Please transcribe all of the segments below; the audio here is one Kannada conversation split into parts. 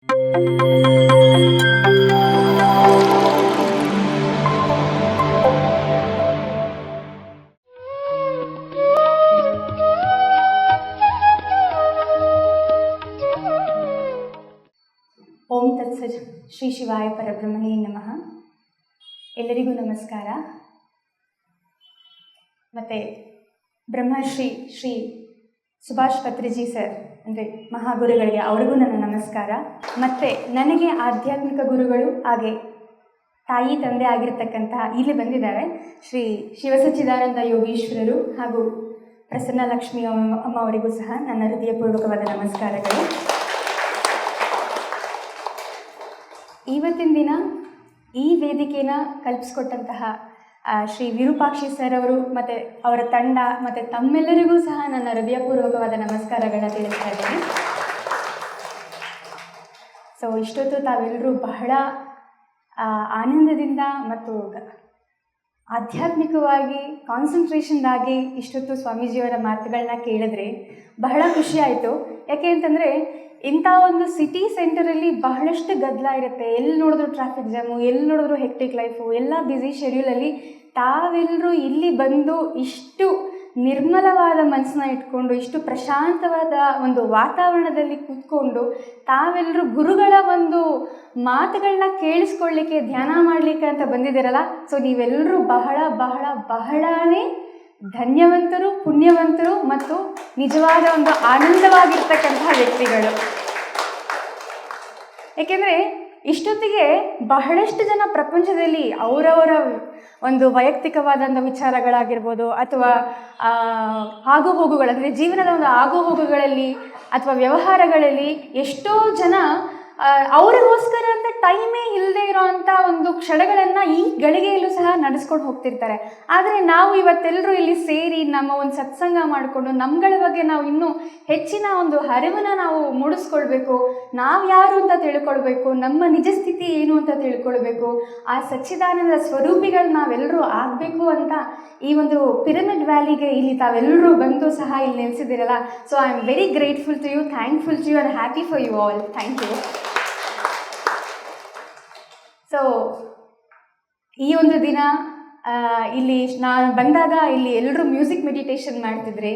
ಓಂ ತತ್ಸತ್. ಶ್ರೀ ಶಿವಾಯ ಪರಬ್ರಹ್ಮಣೇ ನಮಃ. ಎಲ್ಲರಿಗೂ ನಮಸ್ಕಾರ. ಮತ್ತು ಬ್ರಹ್ಮಶ್ರೀ ಶ್ರೀ ಸುಭಾಷ್ ಪತ್ರಿಜಿ ಸರ್ ಅಂದರೆ ಮಹಾಗುರುಗಳಿಗೆ ಅವ್ರಿಗೂ ನನ್ನ ನಮಸ್ಕಾರ. ಮತ್ತು ನನಗೆ ಆಧ್ಯಾತ್ಮಿಕ ಗುರುಗಳು ಹಾಗೆ ತಾಯಿ ತಂದೆ ಆಗಿರ್ತಕ್ಕಂತಹ ಇಲ್ಲಿ ಬಂದಿದ್ದಾರೆ ಶ್ರೀ ಶಿವಸಚ್ಚಿದಾನಂದ ಯೋಗೀಶ್ವರರು ಹಾಗೂ ಪ್ರಸನ್ನ ಲಕ್ಷ್ಮಿ ಅಮ್ಮ ಅವರಿಗೂ ಸಹ ನನ್ನ ಹೃದಯಪೂರ್ವಕವಾದ ನಮಸ್ಕಾರಗಳು. ಇವತ್ತಿನ ದಿನ ಈ ವೇದಿಕೆನ ಕಲ್ಪಿಸ್ಕೊಟ್ಟಂತಹ ಶ್ರೀ ವಿರೂಪಾಕ್ಷಿ ಸರ್ ಅವರು ಮತ್ತು ಅವರ ತಂಡ ಮತ್ತು ತಮ್ಮೆಲ್ಲರಿಗೂ ಸಹ ನನ್ನ ಹೃದಯಪೂರ್ವಕವಾದ ನಮಸ್ಕಾರಗಳನ್ನ ತಿಳಿಸ್ತಾ ಇದ್ದೀನಿ. ಸೊ ಇಷ್ಟೊತ್ತು ತಾವೆಲ್ಲರೂ ಬಹಳ ಆನಂದದಿಂದ ಮತ್ತು ಆಧ್ಯಾತ್ಮಿಕವಾಗಿ ಕಾನ್ಸಂಟ್ರೇಷನ್ದಾಗಿ ಇಷ್ಟೊತ್ತು ಸ್ವಾಮೀಜಿಯವರ ಮಾತುಗಳನ್ನ ಕೇಳಿದ್ರೆ ಬಹಳ ಖುಷಿ ಆಯಿತು. ಯಾಕೆ ಅಂತಂದರೆ ಇಂಥ ಒಂದು ಸಿಟಿ ಸೆಂಟರಲ್ಲಿ ಬಹಳಷ್ಟು ಗದ್ದಲ ಇರುತ್ತೆ. ಎಲ್ಲಿ ನೋಡಿದ್ರು ಟ್ರಾಫಿಕ್ ಜಾಮು, ಎಲ್ಲಿ ನೋಡಿದ್ರು ಹೆಕ್ಟಿಕ್ ಲೈಫು, ಎಲ್ಲ ಬ್ಯುಸಿ ಶೆಡ್ಯೂಲಲ್ಲಿ ತಾವೆಲ್ಲರೂ ಇಲ್ಲಿ ಬಂದು ಇಷ್ಟು ನಿರ್ಮಲವಾದ ಮನಸ್ಸನ್ನ ಇಟ್ಕೊಂಡು ಇಷ್ಟು ಪ್ರಶಾಂತವಾದ ಒಂದು ವಾತಾವರಣದಲ್ಲಿ ಕೂತ್ಕೊಂಡು ತಾವೆಲ್ಲರೂ ಗುರುಗಳ ಒಂದು ಮಾತುಗಳನ್ನ ಕೇಳಿಸ್ಕೊಳ್ಳಿಕ್ಕೆ ಧ್ಯಾನ ಮಾಡಲಿಕ್ಕೆ ಅಂತ ಬಂದಿದ್ದೀರಲ್ಲ. ಸೊ ನೀವೆಲ್ಲರೂ ಬಹಳ ಬಹಳ ಬಹಳನೇ ಧನ್ಯವಂತರು, ಪುಣ್ಯವಂತರು ಮತ್ತು ನಿಜವಾದ ಒಂದು ಆನಂದವಾಗಿರ್ತಕ್ಕಂತಹ ವ್ಯಕ್ತಿಗಳು. ಏಕೆಂದರೆ ಇಷ್ಟೊತ್ತಿಗೆ ಬಹಳಷ್ಟು ಜನ ಪ್ರಪಂಚದಲ್ಲಿ ಅವರವರ ಒಂದು ವೈಯಕ್ತಿಕವಾದಂಥ ವಿಚಾರಗಳಾಗಿರ್ಬೋದು ಅಥವಾ ಆಗುಹೋಗುಗಳು ಅಂದರೆ ಜೀವನದ ಒಂದು ಆಗುಹೋಗುಗಳಲ್ಲಿ ಅಥವಾ ವ್ಯವಹಾರಗಳಲ್ಲಿ ಎಷ್ಟೋ ಜನ ಅವರಿಗೋಸ್ಕರ ಅಂತ ಟೈಮೇ ಇಲ್ಲದೆ ಇರೋವಂಥ ಒಂದು ಕ್ಷಣಗಳನ್ನು ಈ ಗಳಿಗೆಯಲ್ಲೂ ಸಹ ನಡೆಸ್ಕೊಂಡು ಹೋಗ್ತಿರ್ತಾರೆ. ಆದರೆ ನಾವು ಇವತ್ತೆಲ್ಲರೂ ಇಲ್ಲಿ ಸೇರಿ ನಮ್ಮ ಒಂದು ಸತ್ಸಂಗ ಮಾಡಿಕೊಂಡು ನಮ್ಮಗಳ ಬಗ್ಗೆ ನಾವು ಇನ್ನೂ ಹೆಚ್ಚಿನ ಒಂದು ಅರಿವನ್ನು ನಾವು ಮೂಡಿಸ್ಕೊಳ್ಬೇಕು. ನಾವು ಯಾರು ಅಂತ ತಿಳ್ಕೊಳ್ಬೇಕು, ನಮ್ಮ ನಿಜ ಸ್ಥಿತಿ ಏನು ಅಂತ ತಿಳ್ಕೊಳ್ಬೇಕು, ಆ ಸಚ್ಚಿದಾನಂದ ಸ್ವರೂಪಿಗಳು ನಾವೆಲ್ಲರೂ ಆಗಬೇಕು ಅಂತ ಈ ಒಂದು ಪಿರಮಿಡ್ ವ್ಯಾಲಿಗೆ ಇಲ್ಲಿ ತಾವೆಲ್ಲರೂ ಬಂದು ಸಹ ಇಲ್ಲಿ ನೆಲೆಸಿದ್ದೀರಲ್ಲ. So I am very grateful to you, thankful to you and happy for you all. Thank you. So ಈ ಒಂದು ದಿನ ಇಲ್ಲಿ ನಾನು ಬಂದಾಗ ಇಲ್ಲಿ ಎಲ್ಲರೂ ಮ್ಯೂಸಿಕ್ ಮೆಡಿಟೇಷನ್ ಮಾಡ್ತಿದ್ರಿ.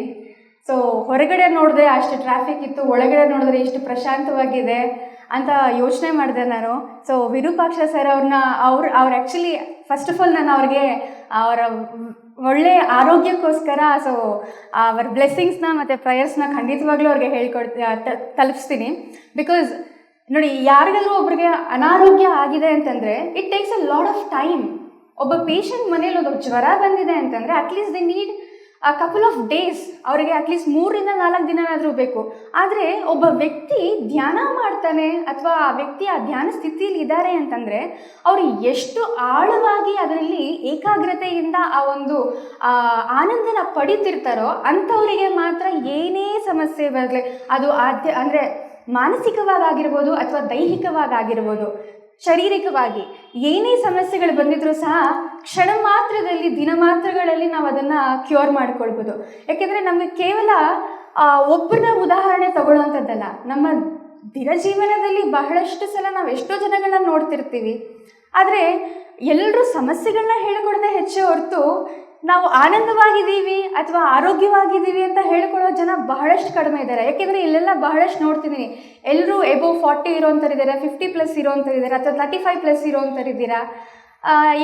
ಸೊ ಹೊರಗಡೆ ನೋಡಿದ್ರೆ ಅಷ್ಟು ಟ್ರಾಫಿಕ್ ಇತ್ತು, ಒಳಗಡೆ ನೋಡಿದ್ರೆ ಎಷ್ಟು ಪ್ರಶಾಂತವಾಗಿದೆ ಅಂತ ಯೋಚನೆ ಮಾಡಿದೆ ನಾನು. ಸೊ ವಿರೂಪಾಕ್ಷ ಸರ್ ಅವ್ರು ಆ್ಯಕ್ಚುಲಿ ಫಸ್ಟ್ ಆಫ್ ಆಲ್ ನಾನು ಅವ್ರಿಗೆ ಅವರ ಒಳ್ಳೆಯ ಆರೋಗ್ಯಕ್ಕೋಸ್ಕರ ಸೊ ಅವರ ಬ್ಲೆಸ್ಸಿಂಗ್ಸ್ನ ಮತ್ತು ಪ್ರಯರ್ಸ್ನ ಖಂಡಿತವಾಗ್ಲೂ ಅವ್ರಿಗೆ ತಲುಪಿಸ್ತೀನಿ. ಬಿಕಾಸ್ ನೋಡಿ, ಯಾರಿಗಾದ್ರೂ ಒಬ್ರಿಗೆ ಅನಾರೋಗ್ಯ ಆಗಿದೆ ಅಂತಂದರೆ it takes a lot of time. ಒಬ್ಬ ಪೇಷಂಟ್ ಮನೇಲಿ ಒಂದು ಜ್ವರ ಬಂದಿದೆ ಅಂತಂದರೆ at least they need a couple of days, ಅವರಿಗೆ ಅಟ್ಲೀಸ್ಟ್ 3 ರಿಂದ 4 ದಿನನಾದರೂ ಬೇಕು. ಆದರೆ ಒಬ್ಬ ವ್ಯಕ್ತಿ ಧ್ಯಾನ ಮಾಡ್ತಾನೆ ಅಥವಾ ಆ ವ್ಯಕ್ತಿ ಆ ಧ್ಯಾನ ಸ್ಥಿತಿಯಲ್ಲಿ ಇದ್ದಾರೆ ಅಂತಂದರೆ ಅವರು ಎಷ್ಟು ಆಳವಾಗಿ ಅದರಲ್ಲಿ ಏಕಾಗ್ರತೆಯಿಂದ ಆ ಒಂದು ಆನಂದನ ಪಡಿತಿರ್ತಾರೋ ಅಂಥವರಿಗೆ ಮಾತ್ರ ಏನೇ ಸಮಸ್ಯೆ ಬರಲಿ, ಅದು ಅಂದರೆ ಮಾನಸಿಕವಾಗಿರ್ಬೋದು ಅಥವಾ ದೈಹಿಕವಾಗಿರ್ಬೋದು, ಶಾರೀರಿಕವಾಗಿ ಏನೇ ಸಮಸ್ಯೆಗಳು ಬಂದಿದ್ರೂ ಸಹ ಕ್ಷಣ ಮಾತ್ರದಲ್ಲಿ ದಿನ ಮಾತ್ರಗಳಲ್ಲಿ ನಾವು ಅದನ್ನು ಕ್ಯೂರ್ ಮಾಡ್ಕೊಳ್ಬೋದು. ಯಾಕೆಂದರೆ ನಮಗೆ ಕೇವಲ ಒಬ್ಬರನ್ನ ಉದಾಹರಣೆ ತಗೊಳ್ಳೋವಂಥದ್ದಲ್ಲ, ನಮ್ಮ ದಿನ ಜೀವನದಲ್ಲಿ ಬಹಳಷ್ಟು ಸಲ ನಾವು ಎಷ್ಟೋ ಜನಗಳನ್ನ ನೋಡ್ತಿರ್ತೀವಿ. ಆದರೆ ಎಲ್ಲರೂ ಸಮಸ್ಯೆಗಳನ್ನ ಹೇಳ್ಕೊಡೋದೇ ಹೆಚ್ಚು ಹೊರತು ನಾವು ಆನಂದವಾಗಿದ್ದೀವಿ ಅಥವಾ ಆರೋಗ್ಯವಾಗಿದ್ದೀವಿ ಅಂತ ಹೇಳ್ಕೊಳ್ಳೋ ಜನ ಬಹಳಷ್ಟು ಕಡಿಮೆ ಇದ್ದಾರೆ. ಯಾಕೆಂದರೆ ಇಲ್ಲೆಲ್ಲ ಬಹಳಷ್ಟು ನೋಡ್ತಿದ್ದೀನಿ, ಎಲ್ಲರೂ ಎಬೋವ್ 40 ಇರೋವಂಥರಿದ್ದಾರೆ, 50+ ಇರೋವಂಥರಿದ್ದಾರೆ ಅಥವಾ 35+ ಇರೋವಂಥರಿದ್ದೀರಾ.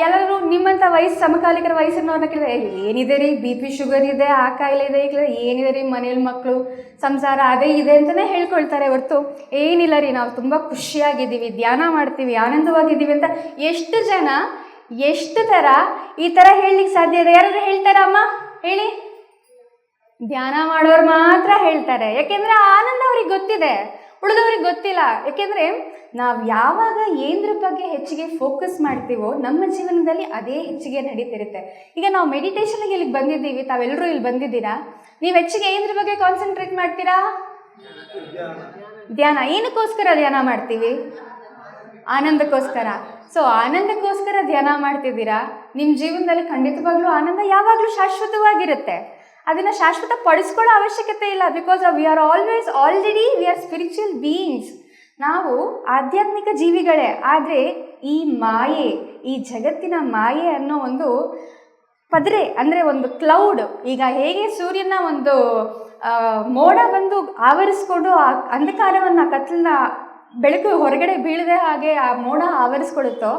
ಎಲ್ಲರೂ ನಿಮ್ಮಂಥ ಸಮಕಾಲಿಕರ ವಯಸ್ಸಿನವ್ರನ್ನ ಕೇಳಿದ್ರೆ ಏನಿದೆ ರೀ, BP ಶುಗರ್ ಇದೆ, ಆ ಕಾಯಿಲೆ ಇದೆ, ಈ ಏನಿದೆ ರೀ, ಮನೇಲಿ ಮಕ್ಕಳು ಸಂಸಾರ ಅದೇ ಇದೆ ಅಂತಲೇ ಹೇಳ್ಕೊಳ್ತಾರೆ ಹೊರತು ಏನಿಲ್ಲ ರೀ, ನಾವು ತುಂಬ ಖುಷಿಯಾಗಿದ್ದೀವಿ, ಧ್ಯಾನ ಮಾಡ್ತೀವಿ, ಆನಂದವಾಗಿದ್ದೀವಿ ಅಂತ ಎಷ್ಟು ಜನ ಎಷ್ಟು ಥರ ಈ ಥರ ಹೇಳಲಿಕ್ಕೆ ಸಾಧ್ಯ ಇದೆ? ಯಾರಾದರೂ ಹೇಳ್ತಾರಾ ಅಮ್ಮ? ಹೇಳಿ. ಧ್ಯಾನ ಮಾಡೋರು ಮಾತ್ರ ಹೇಳ್ತಾರೆ. ಯಾಕೆಂದರೆ ಆನಂದ ಅವ್ರಿಗೆ ಗೊತ್ತಿದೆ, ಉಳಿದವ್ರಿಗೆ ಗೊತ್ತಿಲ್ಲ. ಯಾಕೆಂದರೆ ನಾವು ಯಾವಾಗ ಏನರ ಬಗ್ಗೆ ಹೆಚ್ಚಿಗೆ ಫೋಕಸ್ ಮಾಡ್ತೀವೋ ನಮ್ಮ ಜೀವನದಲ್ಲಿ ಅದೇ ಹೆಚ್ಚಿಗೆ ನಡೀತಿರುತ್ತೆ. ಈಗ ನಾವು ಮೆಡಿಟೇಷನ್ಗೆ ಇಲ್ಲಿಗೆ ಬಂದಿದ್ದೀವಿ, ತಾವೆಲ್ಲರೂ ಇಲ್ಲಿ ಬಂದಿದ್ದೀರಾ. ನೀವು ಹೆಚ್ಚಿಗೆ ಏನರ ಬಗ್ಗೆ ಕಾನ್ಸಂಟ್ರೇಟ್ ಮಾಡ್ತೀರಾ? ಧ್ಯಾನ. ಏನಕ್ಕೋಸ್ಕರ ಧ್ಯಾನ ಮಾಡ್ತೀವಿ? ಆನಂದಕ್ಕೋಸ್ಕರ. ಸೊ ಆನಂದಕ್ಕೋಸ್ಕರ ಧ್ಯಾನ ಮಾಡ್ತಿದ್ದೀರಾ. ನಿಮ್ಮ ಜೀವನದಲ್ಲಿ ಖಂಡಿತವಾಗ್ಲೂ ಆನಂದ ಯಾವಾಗಲೂ ಶಾಶ್ವತವಾಗಿರುತ್ತೆ. ಅದನ್ನು ಶಾಶ್ವತ ಪಡಿಸ್ಕೊಳ್ಳೋ ಅವಶ್ಯಕತೆ ಇಲ್ಲ. Because we are always already we are spiritual beings. ನಾವು ಆಧ್ಯಾತ್ಮಿಕ ಜೀವಿಗಳೇ, ಆದರೆ ಈ ಮಾಯೆ, ಈ ಜಗತ್ತಿನ ಮಾಯೆ ಅನ್ನೋ ಒಂದು ಪದರೆ, ಅಂದರೆ ಒಂದು ಕ್ಲೌಡ್, ಈಗ ಹೇಗೆ ಸೂರ್ಯನ ಒಂದು ಮೋಡ ಬಂದು ಆವರಿಸ್ಕೊಂಡು ಆ ಅಂಧಕಾರವನ್ನು, ಕತ್ತಲನ್ನ, ಬೆಳಕು ಹೊರಗಡೆ ಬೀಳದೆ ಹಾಗೆ ಆ ಮೋಡ ಆವರಿಸ್ಕೊಳ್ಳುತ್ತೋ,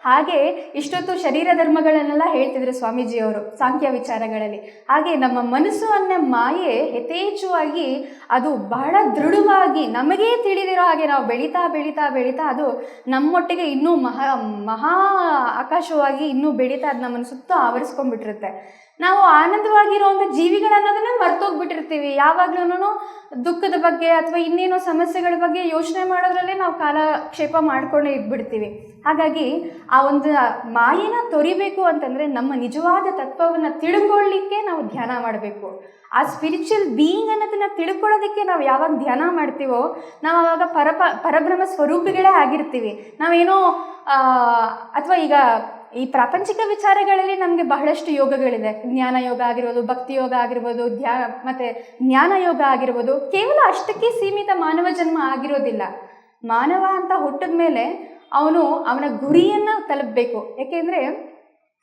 ಹಾಗೆ ಇಷ್ಟೊತ್ತು ಶರೀರ ಧರ್ಮಗಳನ್ನೆಲ್ಲ ಹೇಳ್ತಿದ್ರು ಸ್ವಾಮೀಜಿಯವರು ಸಾಂಖ್ಯ ವಿಚಾರಗಳಲ್ಲಿ. ಹಾಗೆ ನಮ್ಮ ಮನಸ್ಸು ಅನ್ನೋ ಮಾಯೆ ಯಥೇಚ್ಛವಾಗಿ ಅದು ಬಹಳ ದೃಢವಾಗಿ ನಮಗೇ ತಿಳಿದಿರೋ ಹಾಗೆ ನಾವು ಬೆಳೀತಾ ಬೆಳೀತಾ ಬೆಳೀತಾ ಅದು ನಮ್ಮೊಟ್ಟಿಗೆ ಇನ್ನೂ ಮಹಾ ಆಕಾಶವಾಗಿ ಇನ್ನೂ ಬೆಳೀತಾ ಅದು ನಮ್ಮನ್ನು ಸುತ್ತ ಆವರಿಸ್ಕೊಂಡ್ಬಿಟ್ಟಿರುತ್ತೆ. ನಾವು ಆನಂದವಾಗಿರುವಂಥ ಜೀವಿಗಳನ್ನೋದನ್ನೇ ಮರ್ತೋಗ್ಬಿಟ್ಟಿರ್ತೀವಿ. ಯಾವಾಗ್ಲೂ ದುಃಖದ ಬಗ್ಗೆ ಅಥವಾ ಇನ್ನೇನೋ ಸಮಸ್ಯೆಗಳ ಬಗ್ಗೆ ಯೋಚನೆ ಮಾಡೋದ್ರಲ್ಲೇ ನಾವು ಕಾಲಕ್ಷೇಪ ಮಾಡ್ಕೊಂಡೇ ಇದ್ಬಿಡ್ತೀವಿ. ಹಾಗಾಗಿ ಆ ಒಂದು ಮಾಯೆನ ತೊರಿಬೇಕು ಅಂತಂದರೆ ನಮ್ಮ ನಿಜವಾದ ತತ್ವವನ್ನು ತಿಳ್ಕೊಳ್ಳಿಕ್ಕೆ ನಾವು ಧ್ಯಾನ ಮಾಡಬೇಕು. ಆ ಸ್ಪಿರಿಚುವಲ್ ಬೀಯಿಂಗ್ ಅನ್ನೋದನ್ನು ತಿಳ್ಕೊಳ್ಳೋದಕ್ಕೆ ನಾವು ಯಾವಾಗ ಧ್ಯಾನ ಮಾಡ್ತೀವೋ ನಾವು ಆವಾಗ ಪರಬ್ರಹ್ಮ ಸ್ವರೂಪಿಗಳೇ ಆಗಿರ್ತೀವಿ. ನಾವೇನೋ ಅಥವಾ ಈಗ ಈ ಪ್ರಾಪಂಚಿಕ ವಿಚಾರಗಳಲ್ಲಿ ನಮಗೆ ಬಹಳಷ್ಟು ಯೋಗಗಳಿದೆ. ಜ್ಞಾನ ಯೋಗ ಆಗಿರ್ಬೋದು, ಭಕ್ತಿ ಯೋಗ ಆಗಿರ್ಬೋದು, ಮತ್ತು ಜ್ಞಾನ ಯೋಗ ಆಗಿರ್ಬೋದು. ಕೇವಲ ಅಷ್ಟಕ್ಕೆ ಸೀಮಿತ ಮಾನವ ಜನ್ಮ ಆಗಿರೋದಿಲ್ಲ. ಮಾನವ ಅಂತ ಹುಟ್ಟಿದ ಮೇಲೆ ಅವನ ಗುರಿಯನ್ನು ತಲುಪಬೇಕು. ಏಕೆಂದರೆ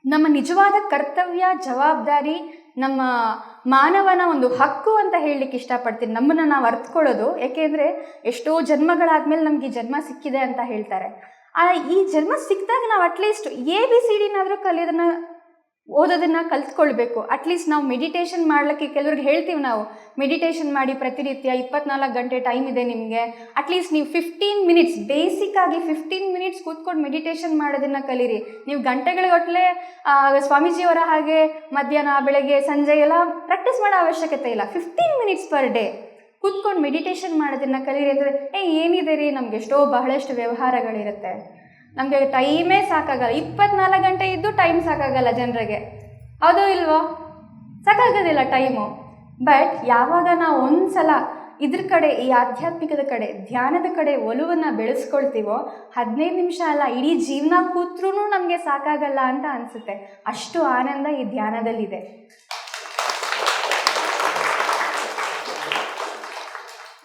ನಮ್ಮ ನಿಜವಾದ ಕರ್ತವ್ಯ, ಜವಾಬ್ದಾರಿ, ನಮ್ಮ ಮಾನವನ ಒಂದು ಹಕ್ಕು ಅಂತ ಹೇಳಲಿಕ್ಕೆ ಇಷ್ಟಪಡ್ತೀನಿ. ನಮ್ಮನ್ನು ನಾವು ಅರ್ಥಕೊಳ್ಳೋದು. ಏಕೆಂದರೆ ಎಷ್ಟೋ ಜನ್ಮಗಳಾದಮೇಲೆ ನಮಗೆ ಈ ಜನ್ಮ ಸಿಕ್ಕಿದೆ ಅಂತ ಹೇಳ್ತಾರೆ. ಈ ಜನ್ಮ ಸಿಕ್ಕಿದಾಗ ನಾವು ಅಟ್ಲೀಸ್ಟ್ ABCDನಾದರೂ ಕಲಿಯೋದನ್ನು, ಓದೋದನ್ನು ಕಲ್ತ್ಕೊಳ್ಬೇಕು. ಅಟ್ಲೀಸ್ಟ್ ನಾವು ಮೆಡಿಟೇಷನ್ ಮಾಡ್ಲಿಕ್ಕೆ ಕೆಲವ್ರಿಗೆ ಹೇಳ್ತೀವಿ, ನಾವು ಮೆಡಿಟೇಷನ್ ಮಾಡಿ ಪ್ರತಿನಿತ್ಯ 24 ಗಂಟೆ ಟೈಮ್ ಇದೆ ನಿಮಗೆ, ಅಟ್ಲೀಸ್ಟ್ ನೀವು 15 ಮಿನಿಟ್ಸ್, ಬೇಸಿಕ್ಕಾಗಿ 15 ಮಿನಿಟ್ಸ್ ಕೂತ್ಕೊಂಡು ಮೆಡಿಟೇಷನ್ ಮಾಡೋದನ್ನು ಕಲೀರಿ. ನೀವು ಗಂಟೆಗಳಿಗಟ್ಟಲೆ ಸ್ವಾಮೀಜಿಯವರ ಹಾಗೆ ಮಧ್ಯಾಹ್ನ, ಬೆಳಗ್ಗೆ, ಸಂಜೆ ಎಲ್ಲ ಪ್ರಾಕ್ಟೀಸ್ ಮಾಡೋ ಅವಶ್ಯಕತೆ ಇಲ್ಲ. 15 ಮಿನಿಟ್ಸ್ ಪರ್ ಡೇ ಕೂತ್ಕೊಂಡು ಮೆಡಿಟೇಷನ್ ಮಾಡೋದನ್ನು ಕಲೀರಿ. ಅಂದರೆ ಏನಿದೆ ರೀ, ನಮ್ಗೆ ಬಹಳಷ್ಟು ವ್ಯವಹಾರಗಳಿರುತ್ತೆ, ನಮಗೆ ಟೈಮೇ ಸಾಕಾಗಲ್ಲ, 24 ಗಂಟೆ ಇದ್ದು ಟೈಮ್ ಸಾಕಾಗಲ್ಲ ಜನರಿಗೆ, ಹೌದೋ ಇಲ್ವೋ? ಸಾಕಾಗೋದಿಲ್ಲ ಟೈಮು. ಬಟ್ ಯಾವಾಗ ನಾವು ಒಂದ್ಸಲ ಇದ್ರ ಕಡೆ, ಈ ಆಧ್ಯಾತ್ಮಿಕದ ಕಡೆ, ಧ್ಯಾನದ ಕಡೆ ಒಲವನ್ನು ಬೆಳೆಸ್ಕೊಳ್ತೀವೋ 15 ನಿಮಿಷ ಅಲ್ಲ, ಇಡೀ ಜೀವನ ಕೂತ್ರೂ ನಮಗೆ ಸಾಕಾಗಲ್ಲ ಅಂತ ಅನಿಸುತ್ತೆ. ಅಷ್ಟು ಆನಂದ ಈ ಧ್ಯಾನದಲ್ಲಿದೆ.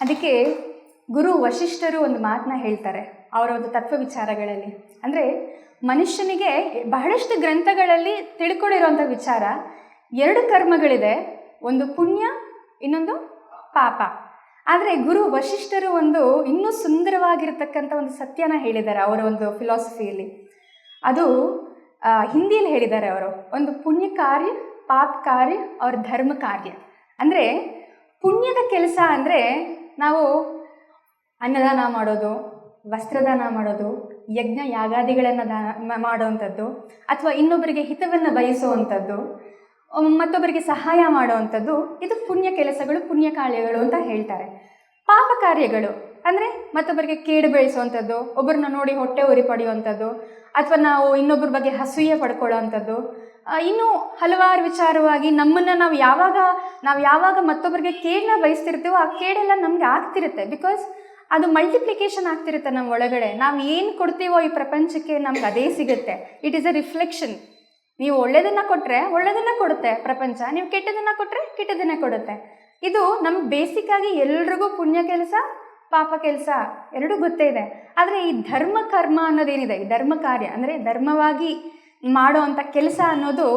ಅದಕ್ಕೆ ಗುರು ವಶಿಷ್ಠರು ಒಂದು ಮಾತನ್ನ ಹೇಳ್ತಾರೆ ಅವರ ಒಂದು ತತ್ವ ವಿಚಾರಗಳಲ್ಲಿ. ಅಂದರೆ ಮನುಷ್ಯನಿಗೆ ಬಹಳಷ್ಟು ಗ್ರಂಥಗಳಲ್ಲಿ ತಿಳ್ಕೊಂಡಿರೋಂಥ ವಿಚಾರ, 2 ಕರ್ಮಗಳಿದೆ, ಒಂದು ಪುಣ್ಯ, ಇನ್ನೊಂದು ಪಾಪ. ಆದರೆ ಗುರು ವಶಿಷ್ಠರು ಒಂದು ಇನ್ನೂ ಸುಂದರವಾಗಿರ್ತಕ್ಕಂಥ ಒಂದು ಸತ್ಯನ ಹೇಳಿದ್ದಾರೆ ಅವರ ಒಂದು ಫಿಲಾಸಫಿಯಲ್ಲಿ. ಅದು ಹಿಂದಿಯಲ್ಲಿ ಹೇಳಿದ್ದಾರೆ ಅವರು. ಒಂದು ಪುಣ್ಯ ಕಾರ್ಯ, ಪಾಪ ಕಾರ್ಯ, ಅವ್ರ ಧರ್ಮ ಕಾರ್ಯ. ಅಂದರೆ ಪುಣ್ಯದ ಕೆಲಸ ಅಂದರೆ ನಾವು ಅನ್ನದಾನ ಮಾಡೋದು, ವಸ್ತ್ರದಾನ ಮಾಡೋದು, ಯಜ್ಞ ಯಾಗಾದಿಗಳನ್ನು ಮಾಡೋವಂಥದ್ದು, ಅಥವಾ ಇನ್ನೊಬ್ಬರಿಗೆ ಹಿತವನ್ನು ಬಯಸುವಂಥದ್ದು, ಮತ್ತೊಬ್ಬರಿಗೆ ಸಹಾಯ ಮಾಡುವಂಥದ್ದು, ಇದು ಪುಣ್ಯ ಕೆಲಸಗಳು, ಪುಣ್ಯ ಕಾರ್ಯಗಳು ಅಂತ ಹೇಳ್ತಾರೆ. ಪಾಪ ಕಾರ್ಯಗಳು ಅಂದರೆ ಮತ್ತೊಬ್ಬರಿಗೆ ಕೇಡು ಬೆಳೆಸುವಂಥದ್ದು, ಒಬ್ಬರನ್ನ ನೋಡಿ ಹೊಟ್ಟೆ ಉರಿ ಪಡೆಯುವಂಥದ್ದು, ಅಥವಾ ನಾವು ಇನ್ನೊಬ್ಬರ ಬಗ್ಗೆ ಅಸೂಯೆ ಪಡ್ಕೊಳ್ಳೋವಂಥದ್ದು, ಇನ್ನೂ ಹಲವಾರು ವಿಚಾರವಾಗಿ ನಮ್ಮನ್ನು ನಾವು ಯಾವಾಗ ಮತ್ತೊಬ್ಬರಿಗೆ ಕೇಡನ್ನ ಬಯಸ್ತಿರ್ತೀವೋ ಆ ಕೇಡೆಲ್ಲ ನಮಗೆ ಆಗ್ತಿರುತ್ತೆ. ಬಿಕಾಸ್ ಅದು ಮಲ್ಟಿಪ್ಲಿಕೇಶನ್ ಆಗ್ತಿರುತ್ತೆ ನಮ್ಮ ಒಳಗಡೆ. ನಾವು ಏನು ಕೊಡ್ತೀವೋ ಈ ಪ್ರಪಂಚಕ್ಕೆ ನಮ್ಗೆ ಅದೇ ಸಿಗುತ್ತೆ. It is a reflection. ನೀವು ಒಳ್ಳೆಯದನ್ನು ಕೊಟ್ಟರೆ ಒಳ್ಳೆಯದನ್ನು ಕೊಡುತ್ತೆ ಪ್ರಪಂಚ, ನೀವು ಕೆಟ್ಟದನ್ನು ಕೊಟ್ಟರೆ ಕೆಟ್ಟದನ್ನೇ ಕೊಡುತ್ತೆ. ಇದು ನಮ್ಗೆ ಬೇಸಿಕ್ಕಾಗಿ ಎಲ್ರಿಗೂ ಪುಣ್ಯ ಕೆಲಸ, ಪಾಪ ಕೆಲಸ ಎರಡೂ ಗೊತ್ತೇ ಇದೆ. ಆದರೆ ಈ ಧರ್ಮ ಕರ್ಮ ಅನ್ನೋದೇನಿದೆ, ಈ ಧರ್ಮ ಕಾರ್ಯ ಅಂದರೆ ಧರ್ಮವಾಗಿ ಮಾಡೋ ಅಂಥ ಕೆಲಸ ಅನ್ನೋದು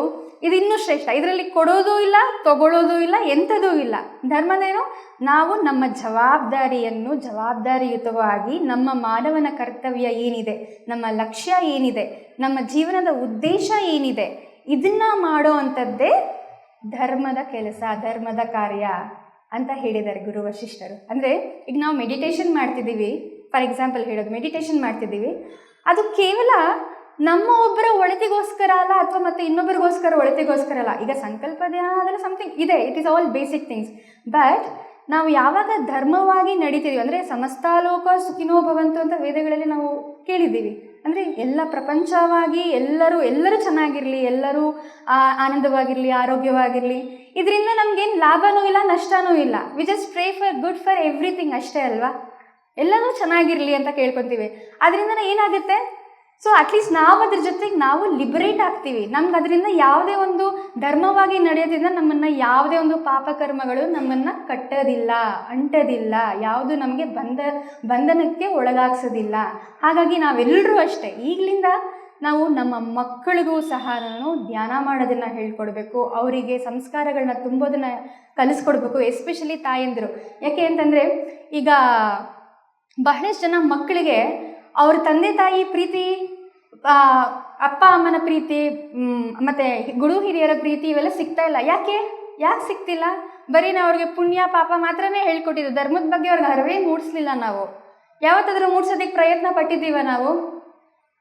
ಇದು ಇನ್ನೂ ಶ್ರೇಷ್ಠ. ಇದರಲ್ಲಿ ಕೊಡೋದೂ ಇಲ್ಲ, ತಗೊಳ್ಳೋದೂ ಇಲ್ಲ, ಎಂಥದೂ ಇಲ್ಲ. ಧರ್ಮದೇನು, ನಾವು ನಮ್ಮ ಜವಾಬ್ದಾರಿಯನ್ನು ಜವಾಬ್ದಾರಿಯುತವಾಗಿ ನಮ್ಮ ಮಾನವನ ಕರ್ತವ್ಯ ಏನಿದೆ, ನಮ್ಮ ಲಕ್ಷ್ಯ ಏನಿದೆ, ನಮ್ಮ ಜೀವನದ ಉದ್ದೇಶ ಏನಿದೆ, ಇದನ್ನು ಮಾಡೋ ಅಂಥದ್ದೇ ಧರ್ಮದ ಕೆಲಸ, ಧರ್ಮದ ಕಾರ್ಯ ಅಂತ ಹೇಳಿದ್ದಾರೆ ಗುರು ವಶಿಷ್ಠರು. ಅಂದರೆ ಈಗ ನಾವು ಮೆಡಿಟೇಷನ್ ಮಾಡ್ತಿದ್ದೀವಿ, ಫಾರ್ ಎಕ್ಸಾಂಪಲ್ ಹೇಳೋದು, ಮೆಡಿಟೇಷನ್ ಮಾಡ್ತಿದ್ದೀವಿ, ಅದು ಕೇವಲ ನಮ್ಮ ಒಬ್ಬರ ಒಳಿತಿಗೋಸ್ಕರ ಅಲ್ಲ, ಅಥವಾ ಮತ್ತೆ ಇನ್ನೊಬ್ಬರಿಗೋಸ್ಕರ ಒಳಿತಿಗೋಸ್ಕರ ಅಲ್ಲ. ಈಗ ಸಂಕಲ್ಪ ಧ್ಯಾನ ಅದೆಲ್ಲ ಸಮಥಿಂಗ್ ಇದೆ, it is all basic things. But ನಾವು ಯಾವಾಗ ಧರ್ಮವಾಗಿ ನಡೀತಿದ್ದೀವಿ, ಅಂದರೆ ಸಮಸ್ತಾಲೋಕ ಸುಖಿನೋ ಭವಂತು ಅಂತ ವೇದಗಳಲ್ಲಿ ನಾವು ಕೇಳಿದ್ದೀವಿ. ಅಂದರೆ ಎಲ್ಲ ಪ್ರಪಂಚವಾಗಿ ಎಲ್ಲರೂ ಚೆನ್ನಾಗಿರಲಿ, ಎಲ್ಲರೂ ಆನಂದವಾಗಿರಲಿ, ಆರೋಗ್ಯವಾಗಿರಲಿ, ಇದರಿಂದ ನಮಗೇನು ಲಾಭನೂ ಇಲ್ಲ, ನಷ್ಟನೂ ಇಲ್ಲ. We just pray for good for everything ಅಷ್ಟೇ ಅಲ್ವಾ? ಎಲ್ಲನೂ ಚೆನ್ನಾಗಿರಲಿ ಅಂತ ಕೇಳ್ಕೊತೀವಿ. ಅದರಿಂದ ಏನಾಗುತ್ತೆ, ಸೊ ಅಟ್ಲೀಸ್ಟ್ ನಾವು ಅದ್ರ ಜೊತೆಗೆ ನಾವು ಲಿಬರೇಟ್ ಆಗ್ತೀವಿ. ನಮ್ಗೆ ಅದರಿಂದ ಯಾವುದೇ ಒಂದು ಧರ್ಮವಾಗಿ ನಡೆಯೋದ್ರಿಂದ ನಮ್ಮನ್ನು ಯಾವುದೇ ಒಂದು ಪಾಪಕರ್ಮಗಳು ನಮ್ಮನ್ನು ಕಟ್ಟೋದಿಲ್ಲ, ಅಂಟೋದಿಲ್ಲ, ಯಾವುದು ನಮಗೆ ಬಂಧನಕ್ಕೆ ಒಳಗಾಗ್ಸೋದಿಲ್ಲ. ಹಾಗಾಗಿ ನಾವೆಲ್ಲರೂ ಅಷ್ಟೇ ಈಗಲಿಂದ ನಾವು ನಮ್ಮ ಮಕ್ಕಳಿಗೂ ಸಹ ಧ್ಯಾನ ಮಾಡೋದನ್ನು ಹೇಳ್ಕೊಡ್ಬೇಕು, ಅವರಿಗೆ ಸಂಸ್ಕಾರಗಳನ್ನ ತುಂಬೋದನ್ನು ಕಲಿಸ್ಕೊಡ್ಬೇಕು, ಎಸ್ಪೆಷಲಿ ತಾಯಂದಿರು. ಯಾಕೆ ಅಂತಂದರೆ ಈಗ ಬಹಳಷ್ಟು ಜನ ಮಕ್ಕಳಿಗೆ ಅವ್ರ ತಂದೆ ತಾಯಿ ಪ್ರೀತಿ, ಅಪ್ಪ ಅಮ್ಮನ ಪ್ರೀತಿ, ಮತ್ತು ಗುರು ಹಿರಿಯರ ಪ್ರೀತಿ ಇವೆಲ್ಲ ಸಿಗ್ತಾ ಇಲ್ಲ. ಯಾಕೆ ಸಿಗ್ತಿಲ್ಲ? ಬರೀ ನಾವು ಅವ್ರಿಗೆ ಪುಣ್ಯ ಪಾಪ ಮಾತ್ರನೇ ಹೇಳ್ಕೊಟ್ಟಿದ್ದು, ಧರ್ಮದ ಬಗ್ಗೆ ಅವ್ರಿಗೆ ಅರಿವೇ ಮೂಡಿಸ್ಲಿಲ್ಲ. ನಾವು ಯಾವತ್ತಾದರೂ ಮೂಡ್ಸೋದಕ್ಕೆ ಪ್ರಯತ್ನ ಪಟ್ಟಿದ್ದೀವ? ನಾವು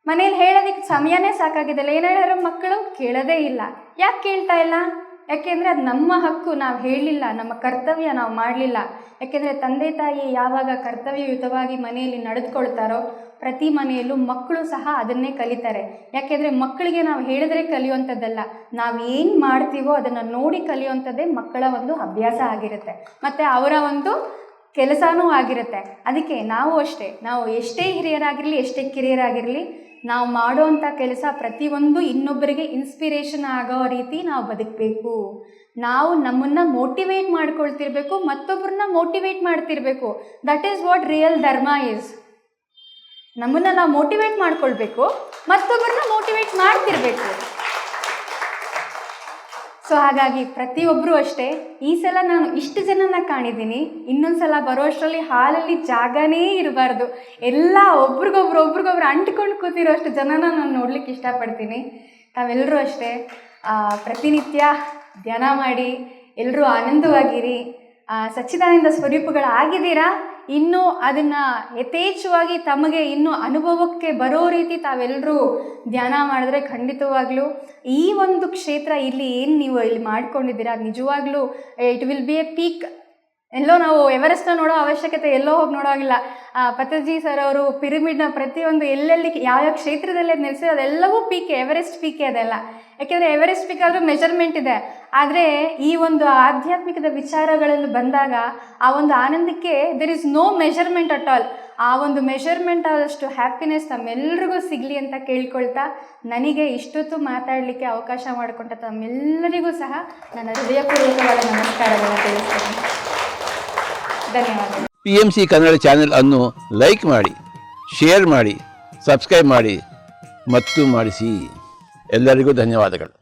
ಮನೇಲಿ ಹೇಳೋದಕ್ಕೆ ಸಮಯನೇ ಸಾಕಾಗಿದ್ದಲ್ಲ. ಏನು ಹೇಳೋರು ಮಕ್ಕಳು ಕೇಳೋದೇ ಇಲ್ಲ. ಯಾಕೆ ಕೇಳ್ತಾ ಇಲ್ಲ? ಯಾಕೆಂದರೆ ಅದು ನಮ್ಮ ಹಕ್ಕು, ನಾವು ಹೇಳಲಿಲ್ಲ, ನಮ್ಮ ಕರ್ತವ್ಯ ನಾವು ಮಾಡಲಿಲ್ಲ. ಯಾಕೆಂದರೆ ತಂದೆ ತಾಯಿ ಯಾವಾಗ ಕರ್ತವ್ಯಯುತವಾಗಿ ಮನೆಯಲ್ಲಿ ನಡೆದುಕೊಳ್ತಾರೋ ಪ್ರತಿ ಮನೆಯಲ್ಲೂ ಮಕ್ಕಳು ಸಹ ಅದನ್ನೇ ಕಲಿತಾರೆ. ಯಾಕೆಂದರೆ ಮಕ್ಕಳಿಗೆ ನಾವು ಹೇಳಿದ್ರೆ ಕಲಿಯುವಂಥದ್ದಲ್ಲ, ನಾವು ಏನು ಮಾಡ್ತೀವೋ ಅದನ್ನು ನೋಡಿ ಕಲಿಯುವಂಥದ್ದೇ ಮಕ್ಕಳ ಒಂದು ಅಭ್ಯಾಸ ಆಗಿರುತ್ತೆ, ಮತ್ತು ಅವರ ಒಂದು ಕೆಲಸನೂ ಆಗಿರುತ್ತೆ. ಅದಕ್ಕೆ ನಾವು ಅಷ್ಟೇ, ನಾವು ಎಷ್ಟೇ ಹಿರಿಯರಾಗಿರಲಿ, ಎಷ್ಟೇ ಕಿರಿಯರಾಗಿರಲಿ, ನಾವು ಮಾಡೋವಂಥ ಕೆಲಸ ಪ್ರತಿಯೊಂದು ಇನ್ನೊಬ್ಬರಿಗೆ ಇನ್ಸ್ಪಿರೇಷನ್ ಆಗೋ ರೀತಿ ನಾವು ಬದುಕಬೇಕು. ನಾವು ನಮ್ಮನ್ನು ಮೋಟಿವೇಟ್ ಮಾಡ್ಕೊಳ್ತಿರ್ಬೇಕು, ಮತ್ತೊಬ್ಬರನ್ನ ಮೋಟಿವೇಟ್ ಮಾಡ್ತಿರ್ಬೇಕು. ದಟ್ ಈಸ್ ವಾಟ್ ರಿಯಲ್ ಧರ್ಮ ಈಸ್. ನಮ್ಮನ್ನು ನಾವು ಮೋಟಿವೇಟ್ ಮಾಡ್ಕೊಳ್ಬೇಕು, ಮತ್ತೊಬ್ಬರನ್ನ ಮೋಟಿವೇಟ್ ಮಾಡ್ತಿರ್ಬೇಕು. ಸೊ ಹಾಗಾಗಿ ಪ್ರತಿಯೊಬ್ಬರು ಅಷ್ಟೇ. ಈ ಸಲ ನಾನು ಇಷ್ಟು ಜನನ ಕಾಣಿದ್ದೀನಿ, ಇನ್ನೊಂದು ಸಲ ಬರೋಷ್ಟರಲ್ಲಿ ಹಾಲಲ್ಲಿ ಜಾಗನೇ ಇರಬಾರ್ದು. ಎಲ್ಲ ಒಬ್ರಿಗೊಬ್ರು ಅಂಟ್ಕೊಂಡು ಕೂತಿರೋ ಅಷ್ಟು ಜನನ ನಾನು ನೋಡ್ಲಿಕ್ಕೆ ಇಷ್ಟಪಡ್ತೀನಿ. ತಾವೆಲ್ಲರೂ ಅಷ್ಟೇ ಪ್ರತಿನಿತ್ಯ ಧ್ಯಾನ ಮಾಡಿ, ಎಲ್ಲರೂ ಆನಂದವಾಗಿರಿ, ಸಚ್ಚಿದಾನಂದ ಸ್ವರೂಪಗಳಾಗಿದ್ದೀರಾ. ಇನ್ನೂ ಅದನ್ನು ಯಥೇಚ್ಛವಾಗಿ ತಮಗೆ ಇನ್ನೂ ಅನುಭವಕ್ಕೆ ಬರೋ ರೀತಿ ತಾವೆಲ್ಲರೂ ಧ್ಯಾನ ಮಾಡಿದ್ರೆ ಖಂಡಿತವಾಗ್ಲೂ ಈ ಒಂದು ಕ್ಷೇತ್ರ ಇಲ್ಲಿ ಏನು ನೀವು ಇಲ್ಲಿ ಮಾಡ್ಕೊಂಡಿದ್ದೀರಾ ನಿಜವಾಗ್ಲೂ it will be a peak. ಎಲ್ಲೋ ನಾವು ಎವರೆಸ್ಟ್ನ ನೋಡೋ ಅವಶ್ಯಕತೆ ಎಲ್ಲೋ ಹೋಗಿ ನೋಡೋವಾಗಿಲ್ಲ. ಪತಂಜಲಿ ಸರ್ ಅವರು ಪಿರಮಿಡ್ನ ಪ್ರತಿಯೊಂದು ಎಲ್ಲೆಲ್ಲಿ ಯಾವ್ಯಾವ ಕ್ಷೇತ್ರದಲ್ಲೇ ನೆಲೆಸಿದ್ರೆ ಅದೆಲ್ಲವೂ ಪೀಕೆ, ಎವರೆಸ್ಟ್ ಪೀಕೆ ಅದೆಲ್ಲ. ಯಾಕೆಂದರೆ ಎವರೆಸ್ಟ್ ಪೀಕ್ ಆದರೂ ಮೆಜರ್ಮೆಂಟ್ ಇದೆ. ಆದರೆ ಈ ಒಂದು ಆಧ್ಯಾತ್ಮಿಕದ ವಿಚಾರಗಳಲ್ಲಿ ಬಂದಾಗ ಆ ಒಂದು ಆನಂದಕ್ಕೆ there is no measurement at all. ಆ ಒಂದು ಮೆಜರ್ಮೆಂಟ್ ಆದಷ್ಟು ಹ್ಯಾಪಿನೆಸ್ ನಮ್ಮೆಲ್ಲರಿಗೂ ಸಿಗಲಿ ಅಂತ ಕೇಳ್ಕೊಳ್ತಾ, ನನಗೆ ಇಷ್ಟೊತ್ತು ಮಾತಾಡಲಿಕ್ಕೆ ಅವಕಾಶ ಮಾಡಿಕೊಟ್ಟ ತಮ್ಮೆಲ್ಲರಿಗೂ ಸಹ ನನ್ನ ಹೃದಯಪೂರ್ವಕವಾದ ನಮಸ್ಕಾರಗಳನ್ನು ತಿಳಿಸ್ತೇನೆ. ಧನ್ಯವಾದ. PMC ಕನ್ನಡ ಚಾನೆಲ್ ಅನ್ನು ಲೈಕ್ ಮಾಡಿ, ಶೇರ್ ಮಾಡಿ, ಸಬ್ಸ್ಕ್ರೈಬ್ ಮಾಡಿ ಮತ್ತು ಮಾಡಿಸಿ. ಎಲ್ಲರಿಗೂ ಧನ್ಯವಾದಗಳು.